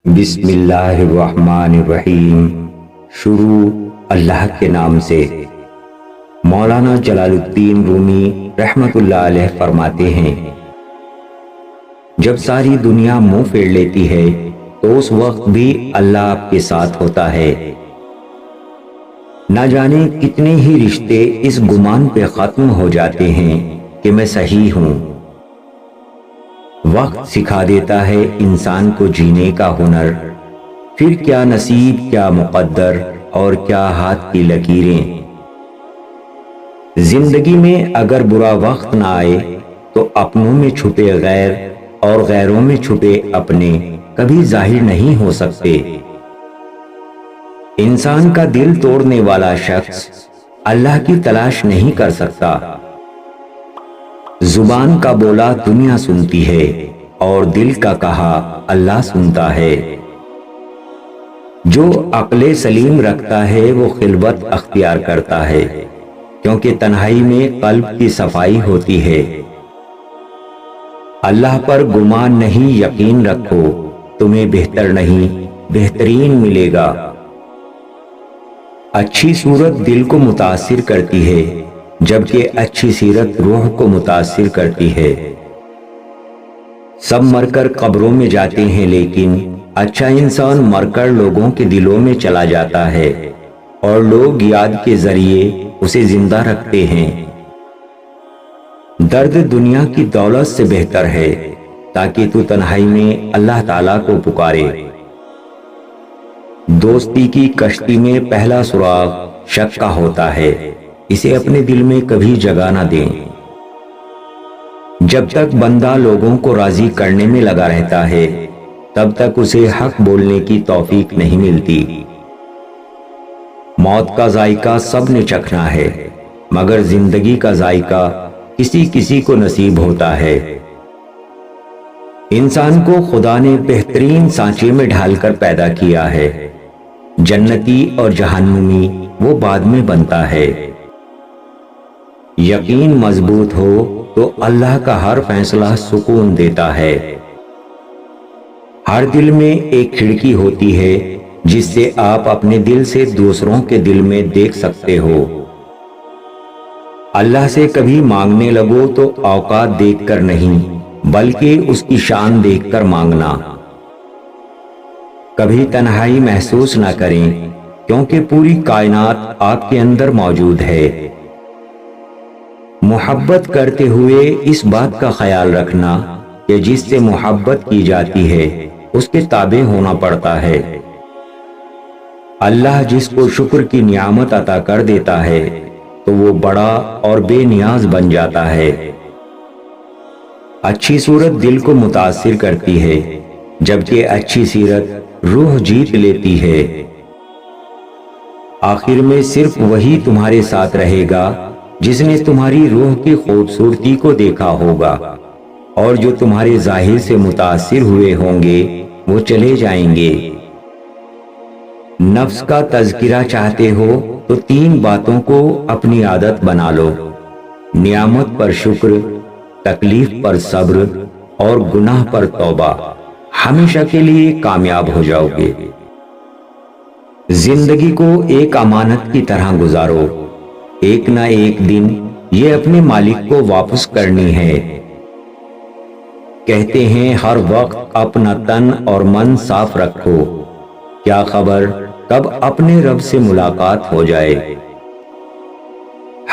بسم اللہ الرحمن الرحیم۔ شروع اللہ کے نام سے۔ مولانا جلال الدین رومی رحمت اللہ علیہ فرماتے ہیں، جب ساری دنیا منہ پھیر لیتی ہے تو اس وقت بھی اللہ آپ کے ساتھ ہوتا ہے۔ نہ جانے کتنے ہی رشتے اس گمان پہ ختم ہو جاتے ہیں کہ میں صحیح ہوں۔ وقت سکھا دیتا ہے انسان کو جینے کا ہنر، پھر کیا نصیب، کیا مقدر اور کیا ہاتھ کی لکیریں۔ زندگی میں اگر برا وقت نہ آئے تو اپنوں میں چھپے غیر اور غیروں میں چھپے اپنے کبھی ظاہر نہیں ہو سکتے۔ انسان کا دل توڑنے والا شخص اللہ کی تلاش نہیں کر سکتا۔ زبان کا بولا دنیا سنتی ہے اور دل کا کہا اللہ سنتا ہے۔ جو عقل سلیم رکھتا ہے وہ خلوت اختیار کرتا ہے، کیونکہ تنہائی میں قلب کی صفائی ہوتی ہے۔ اللہ پر گمان نہیں، یقین رکھو، تمہیں بہتر نہیں بہترین ملے گا۔ اچھی صورت دل کو متاثر کرتی ہے، جبکہ اچھی سیرت روح کو متاثر کرتی ہے۔ سب مر کر قبروں میں جاتے ہیں، لیکن اچھا انسان مر کر لوگوں کے دلوں میں چلا جاتا ہے اور لوگ یاد کے ذریعے اسے زندہ رکھتے ہیں۔ درد دنیا کی دولت سے بہتر ہے، تاکہ تو تنہائی میں اللہ تعالیٰ کو پکارے۔ دوستی کی کشتی میں پہلا سراغ شک کا ہوتا ہے، اسے اپنے دل میں کبھی جگہ نہ دیں۔ جب تک بندہ لوگوں کو راضی کرنے میں لگا رہتا ہے، تب تک اسے حق بولنے کی توفیق نہیں ملتی۔ موت کا ذائقہ سب نے چکھنا ہے، مگر زندگی کا ذائقہ کسی کسی کو نصیب ہوتا ہے۔ انسان کو خدا نے بہترین سانچے میں ڈھال کر پیدا کیا ہے، جنتی اور جہنمی وہ بعد میں بنتا ہے۔ یقین مضبوط ہو تو اللہ کا ہر فیصلہ سکون دیتا ہے۔ ہر دل میں ایک کھڑکی ہوتی ہے جس سے آپ اپنے دل سے دوسروں کے دل میں دیکھ سکتے ہو۔ اللہ سے کبھی مانگنے لگو تو اوقات دیکھ کر نہیں، بلکہ اس کی شان دیکھ کر مانگنا۔ کبھی تنہائی محسوس نہ کریں، کیونکہ پوری کائنات آپ کے اندر موجود ہے۔ محبت کرتے ہوئے اس بات کا خیال رکھنا کہ جس سے محبت کی جاتی ہے اس کے تابع ہونا پڑتا ہے۔ اللہ جس کو شکر کی نعمت عطا کر دیتا ہے تو وہ بڑا اور بے نیاز بن جاتا ہے۔ اچھی صورت دل کو متاثر کرتی ہے، جبکہ اچھی سیرت روح جیت لیتی ہے۔ آخر میں صرف وہی تمہارے ساتھ رہے گا جس نے تمہاری روح کی خوبصورتی کو دیکھا ہوگا، اور جو تمہارے ظاہر سے متاثر ہوئے ہوں گے وہ چلے جائیں گے۔ نفس کا تذکرہ چاہتے ہو تو 3 باتوں کو اپنی عادت بنا لو: نعمت پر شکر، تکلیف پر صبر اور گناہ پر توبہ۔ ہمیشہ کے لیے کامیاب ہو جاؤ گے۔ زندگی کو ایک امانت کی طرح گزارو، ایک نہ ایک دن یہ اپنے مالک کو واپس کرنی ہے۔ کہتے ہیں ہر وقت اپنا تن اور من صاف رکھو، کیا خبر کب اپنے رب سے ملاقات ہو جائے۔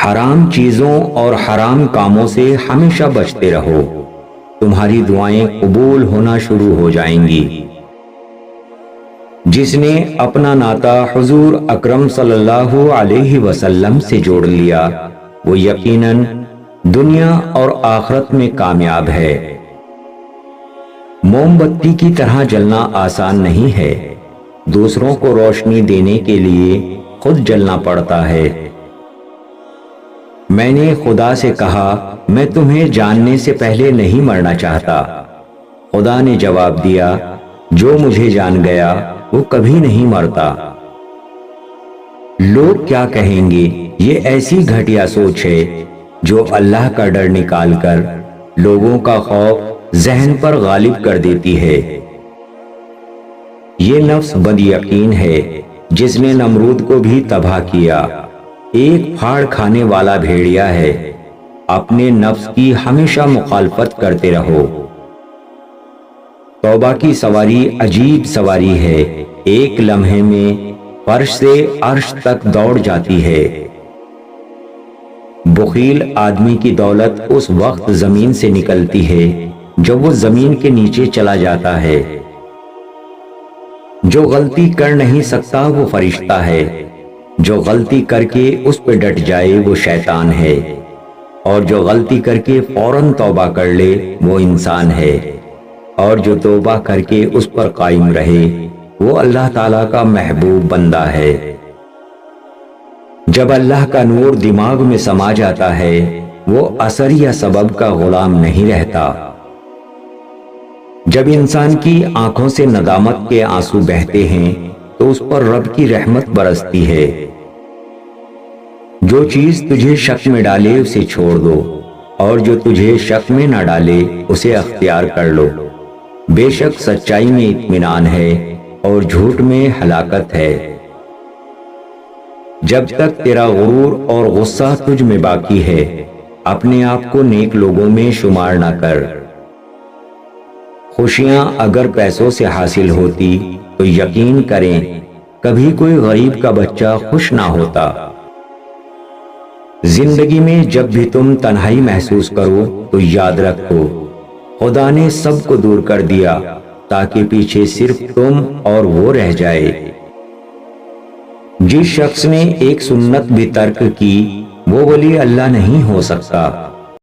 حرام چیزوں اور حرام کاموں سے ہمیشہ بچتے رہو، تمہاری دعائیں قبول ہونا شروع ہو جائیں گی۔ جس نے اپنا ناطہ حضور اکرم صلی اللہ علیہ وسلم سے جوڑ لیا وہ یقیناً دنیا اور آخرت میں کامیاب ہے۔ موم بتی کی طرح جلنا آسان نہیں ہے، دوسروں کو روشنی دینے کے لیے خود جلنا پڑتا ہے۔ میں نے خدا سے کہا میں تمہیں جاننے سے پہلے نہیں مرنا چاہتا۔ خدا نے جواب دیا جو مجھے جان گیا وہ کبھی نہیں مرتا۔ لوگ کیا کہیں گے، یہ ایسی گھٹیا سوچ ہے جو اللہ کا ڈر نکال کر لوگوں کا خوف ذہن پر غالب کر دیتی ہے۔ یہ نفس بد یقین ہے جس نے نمرود کو بھی تباہ کیا۔ ایک پھاڑ کھانے والا بھیڑیا ہے، اپنے نفس کی ہمیشہ مخالفت کرتے رہو۔ توبہ کی سواری عجیب سواری ہے، ایک لمحے میں فرش سے عرش تک دوڑ جاتی ہے۔ بخیل آدمی کی دولت اس وقت زمین سے نکلتی ہے جب وہ زمین کے نیچے چلا جاتا ہے۔ جو غلطی کر نہیں سکتا وہ فرشتہ ہے، جو غلطی کر کے اس پہ ڈٹ جائے وہ شیطان ہے، اور جو غلطی کر کے فوراً توبہ کر لے وہ انسان ہے، اور جو توبہ کر کے اس پر قائم رہے وہ اللہ تعالیٰ کا محبوب بندہ ہے۔ جب اللہ کا نور دماغ میں سما جاتا ہے وہ اثر یا سبب کا غلام نہیں رہتا۔ جب انسان کی آنکھوں سے ندامت کے آنسو بہتے ہیں تو اس پر رب کی رحمت برستی ہے۔ جو چیز تجھے شک میں ڈالے اسے چھوڑ دو، اور جو تجھے شک میں نہ ڈالے اسے اختیار کر لو۔ بے شک سچائی میں اطمینان ہے اور جھوٹ میں ہلاکت ہے۔ جب تک تیرا غرور اور غصہ تجھ میں باقی ہے اپنے آپ کو نیک لوگوں میں شمار نہ کر۔ خوشیاں اگر پیسوں سے حاصل ہوتی تو یقین کریں کبھی کوئی غریب کا بچہ خوش نہ ہوتا۔ زندگی میں جب بھی تم تنہائی محسوس کرو تو یاد رکھو خدا نے سب کو دور کر دیا تاکہ پیچھے صرف تم اور وہ رہ جائے۔ جس شخص نے ایک سنت بھی ترک کی وہ ولی اللہ نہیں ہو سکتا۔